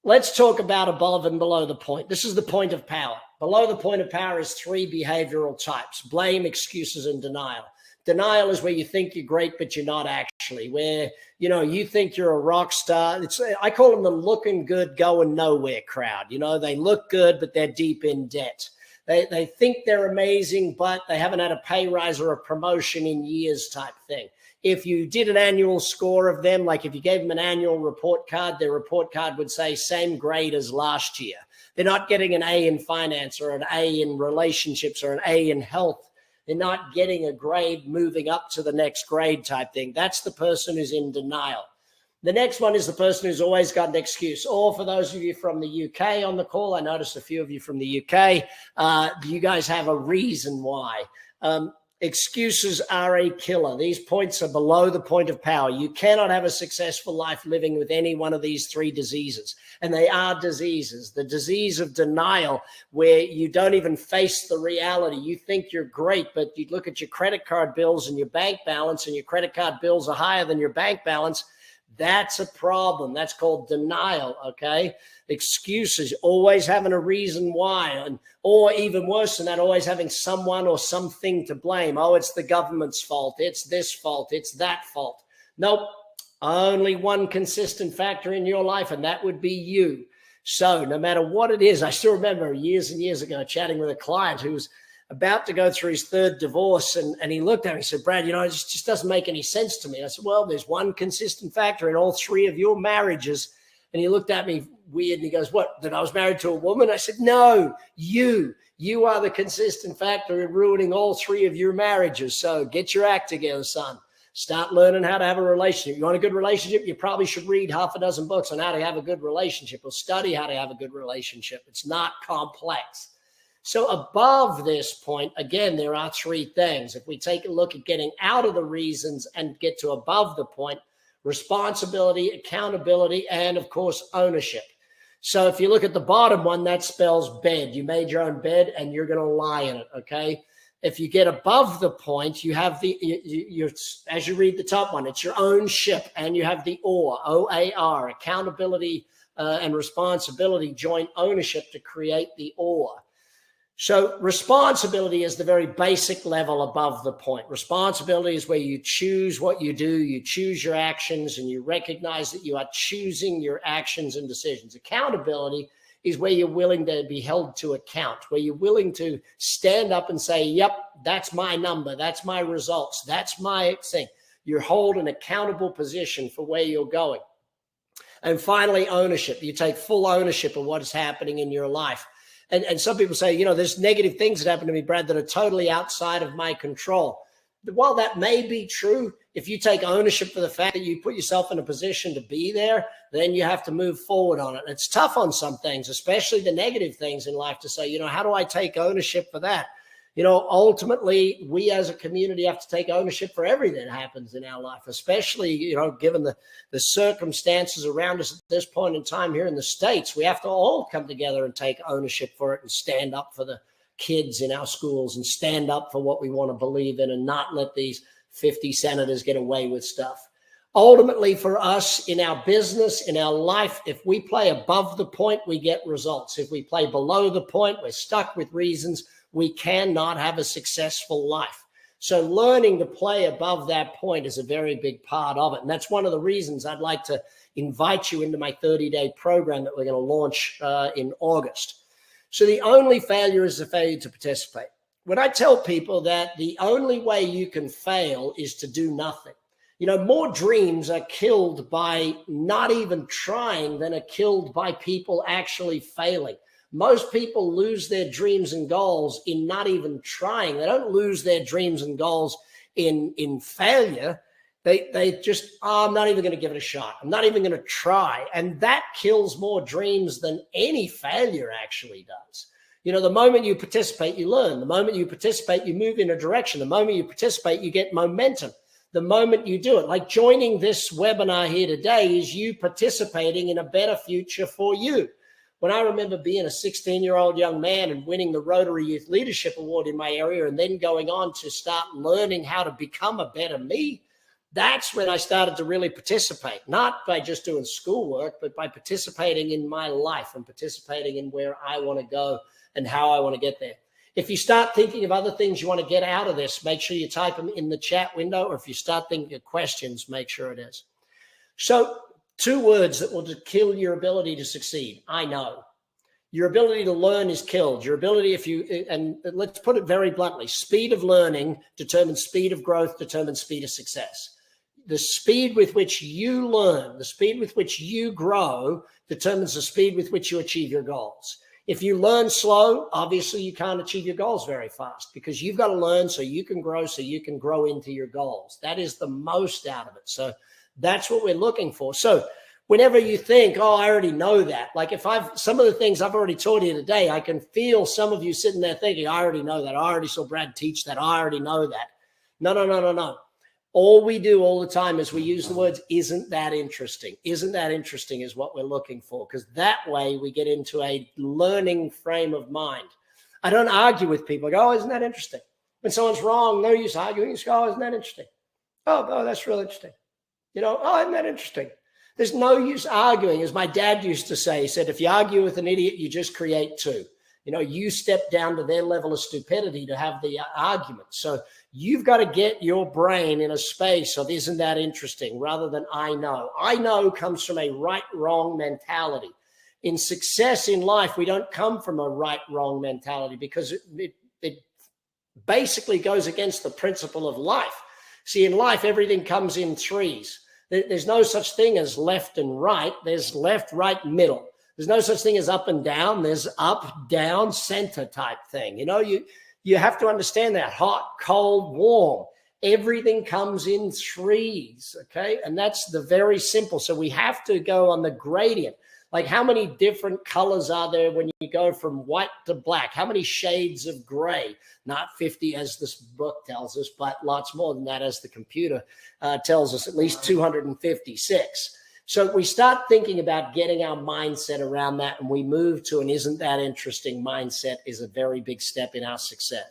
Let's talk about above and below the point. This is the point of power. Below the point of power is 3 behavioral types: blame, excuses, and denial. Denial is where you think you're great, but you're not actually, where, you think you're a rock star. I call them the looking good, going nowhere crowd. They look good, but they're deep in debt. They think they're amazing, but they haven't had a pay rise or a promotion in years type thing. If you did an annual score of them, like if you gave them an annual report card, their report card would say same grade as last year. They're not getting an A in finance or an A in relationships or an A in health. They're not getting a grade moving up to the next grade type thing. That's the person who's in denial. The next one is the person who's always got an excuse. Or for those of you from the UK on the call, I noticed a few of you from the UK, you guys have a reason why. Excuses are a killer. These points are below the point of power. You cannot have a successful life living with any one of these 3 diseases. And they are diseases. The disease of denial, where you don't even face the reality. You think you're great, but you look at your credit card bills and your bank balance, and your credit card bills are higher than your bank balance. That's a problem. That's called denial, okay? Excuses, always having a reason why, or even worse than that, always having someone or something to blame. Oh, it's the government's fault. It's this fault. It's that fault. Nope. Only one consistent factor in your life, and that would be you. So no matter what it is, I still remember years and years ago chatting with a client who was about to go through his 3rd divorce, and he looked at me and said, Brad, it just doesn't make any sense to me. I said, well, there's one consistent factor in all 3 of your marriages. And he looked at me weird and he goes, what, that I was married to a woman? I said, no, you are the consistent factor in ruining all 3 of your marriages. So get your act together, son. Start learning how to have a relationship. You want a good relationship? You probably should read 6 books on how to have a good relationship, or study how to have a good relationship. It's not complex. So above this point, again, there are 3 things. If we take a look at getting out of the reasons and get to above the point: responsibility, accountability, and of course, ownership. So if you look at the bottom one, that spells bed. You made your own bed and you're going to lie in it, okay? If you get above the point, you have as you read the top one, it's your own ship, and you have the OAR, O-A-R, accountability and responsibility, joint ownership to create the OAR. So responsibility is the very basic level above the point. Responsibility is where you choose what you do, you choose your actions, and you recognize that you are choosing your actions and decisions. Accountability is where you're willing to be held to account, where you're willing to stand up and say, yep, that's my number, that's my results, that's my thing. You hold an accountable position for where you're going. And finally, ownership. You take full ownership of what is happening in your life. And some people say, there's negative things that happen to me, Brad, that are totally outside of my control. While that may be true, if you take ownership for the fact that you put yourself in a position to be there, then you have to move forward on it. And it's tough on some things, especially the negative things in life, to say, how do I take ownership for that? Ultimately, we as a community have to take ownership for everything that happens in our life, especially, given the circumstances around us at this point in time here in the States. We have to all come together and take ownership for it and stand up for the kids in our schools and stand up for what we want to believe in, and not let these 50 senators get away with stuff. Ultimately, for us in our business, in our life, if we play above the point, we get results. If we play below the point, we're stuck with reasons. We cannot have a successful life. So learning to play above that point is a very big part of it. And that's one of the reasons I'd like to invite you into my 30-day program that we're going to launch in August. So the only failure is the failure to participate. When I tell people that the only way you can fail is to do nothing, more dreams are killed by not even trying than are killed by people actually failing. Most people lose their dreams and goals in not even trying. They don't lose their dreams and goals in failure. They just, I'm not even going to give it a shot. I'm not even going to try. And that kills more dreams than any failure actually does. The moment you participate, you learn. The moment you participate, you move in a direction. The moment you participate, you get momentum. The moment you do it, like joining this webinar here today, is you participating in a better future for you. When I remember being a 16-year-old young man and winning the Rotary Youth Leadership Award in my area, and then going on to start learning how to become a better me, That's when I started to really participate, not by just doing schoolwork, but by participating in my life and participating in where I want to go and how I want to get there. If you start thinking of other things you want to get out of this, make sure you type them in the chat window, or if you start thinking of questions, make sure it is. So 2 words that will kill your ability to succeed. I know. Your ability to learn is killed. Your ability, and let's put it very bluntly, speed of learning determines speed of growth, determines speed of success. The speed with which you learn, the speed with which you grow, determines the speed with which you achieve your goals. If you learn slow, obviously you can't achieve your goals very fast, because you've got to learn so you can grow into your goals. That is the most out of it. So that's what we're looking for. So whenever you think, oh, I already know that, like some of the things I've already taught you today, I can feel some of you sitting there thinking, I already know that. I already saw Brad teach that. I already know that. No. All we do all the time is we use the words, isn't that interesting? Isn't that interesting is what we're looking for, because that way we get into a learning frame of mind. I don't argue with people. I go, oh, isn't that interesting? When someone's wrong, no use arguing. You just go, oh, isn't that interesting? Oh, that's really interesting. Oh, isn't that interesting? There's no use arguing. As my dad used to say, he said, if you argue with an idiot, you just create 2. You step down to their level of stupidity to have the argument. So you've got to get your brain in a space of, isn't that interesting, rather than I know. I know comes from a right-wrong mentality. In success in life, we don't come from a right-wrong mentality, because it basically goes against the principle of life. See, in life, everything comes in 3s. There's no such thing as left and right. There's left, right, middle. There's no such thing as up and down. There's up, down, center type thing. You have to understand that. Hot, cold, warm. Everything comes in 3s, okay? And that's the very simple. So we have to go on the gradient. Like, how many different colors are there when you go from white to black? How many shades of gray? Not 50 as this book tells us, but lots more than that as the computer tells us, at least 256. So we start thinking about getting our mindset around that, and we move to an isn't that interesting mindset is a very big step in our success.